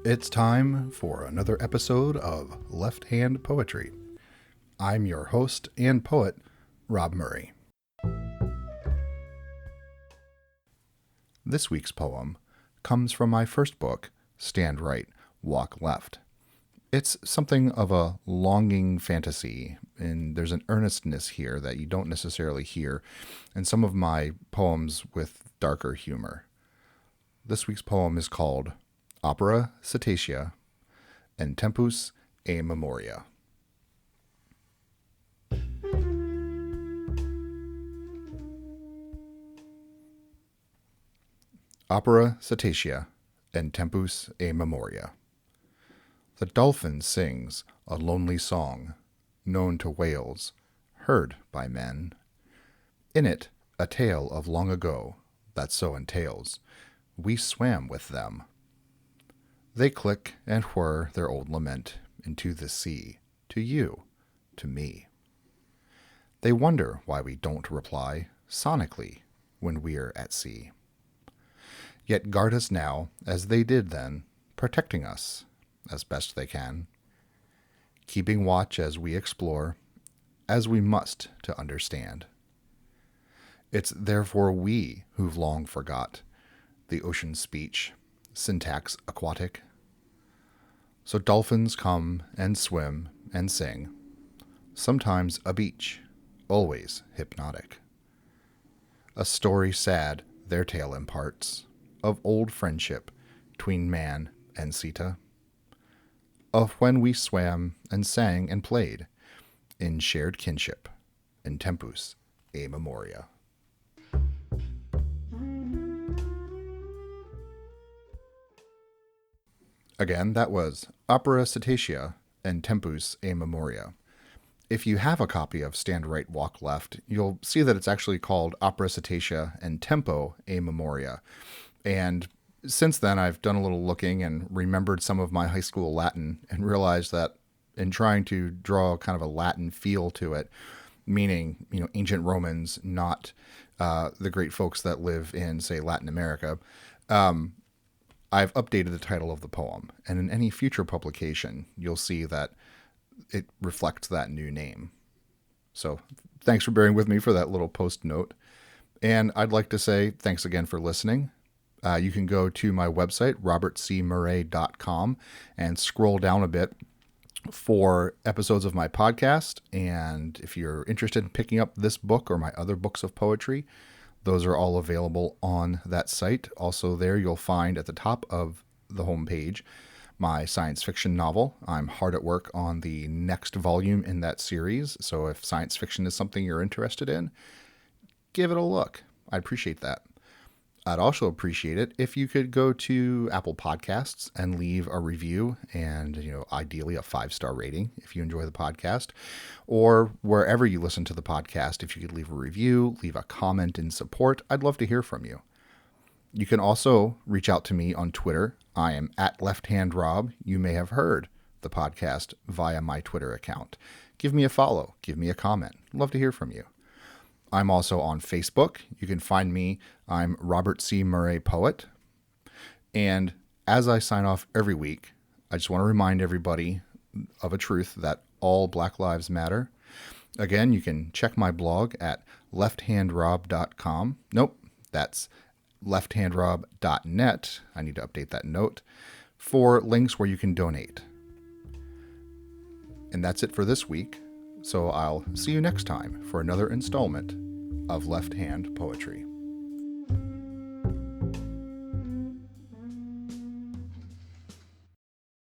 It's time for another episode of Left Hand Poetry. I'm your host and poet, Rob Murray. This week's poem comes from my first book, Stand Right, Walk Left. It's something of a longing fantasy, and there's an earnestness here that you don't necessarily hear in some of my poems with darker humor. This week's poem is called Opera Cetacea and Tempus Amemoria. Opera Cetacea and Tempus Amemoria. The dolphin sings a lonely song, known to whales, heard by men. In it, a tale of long ago that so entails. We swam with them. They click and whir their old lament into the sea, to you, to me. They wonder why we don't reply sonically when we're at sea. Yet guard us now as they did then, protecting us as best they can, keeping watch as we explore, as we must to understand. It's therefore we who've long forgot the ocean's speech, syntax aquatic. So dolphins come and swim and sing, sometimes a beach, always hypnotic. A story sad their tale imparts, of old friendship tween man and Sita, of when we swam and sang and played in shared kinship in Tempus Amemoria. Again, that was Opera Cetacea and Tempus Amemoria. If you have a copy of Stand Right, Walk Left, you'll see that it's actually called Opera Cetacea and Tempo Amemoria. And since then, I've done a little looking and remembered some of my high school Latin and realized that in trying to draw kind of a Latin feel to it, meaning, ancient Romans, not the great folks that live in, say, Latin America, I've updated the title of the poem. And in any future publication, you'll see that it reflects that new name. So thanks for bearing with me for that little post note. And I'd like to say thanks again for listening. You can go to my website, robertcmurray.com, and scroll down a bit for episodes of my podcast. And if you're interested in picking up this book or my other books of poetry, those are all available on that site. Also there, you'll find at the top of the homepage my science fiction novel. I'm hard at work on the next volume in that series. So if science fiction is something you're interested in, give it a look. I'd appreciate that. I'd also appreciate it if you could go to Apple Podcasts and leave a review and, ideally a 5-star rating if you enjoy the podcast, or wherever you listen to the podcast. If you could leave a review, leave a comment in support, I'd love to hear from you. You can also reach out to me on Twitter. I am at LeftHandRob. You may have heard the podcast via my Twitter account. Give me a follow. Give me a comment. Love to hear from you. I'm also on Facebook. You can find me. I'm Robert C. Murray Poet. And as I sign off every week, I just want to remind everybody of a truth that all Black Lives Matter. Again, you can check my blog at lefthandrob.com. Nope, that's lefthandrob.net. I need to update that note for links where you can donate. And that's it for this week. So I'll see you next time for another installment of Left Hand Poetry.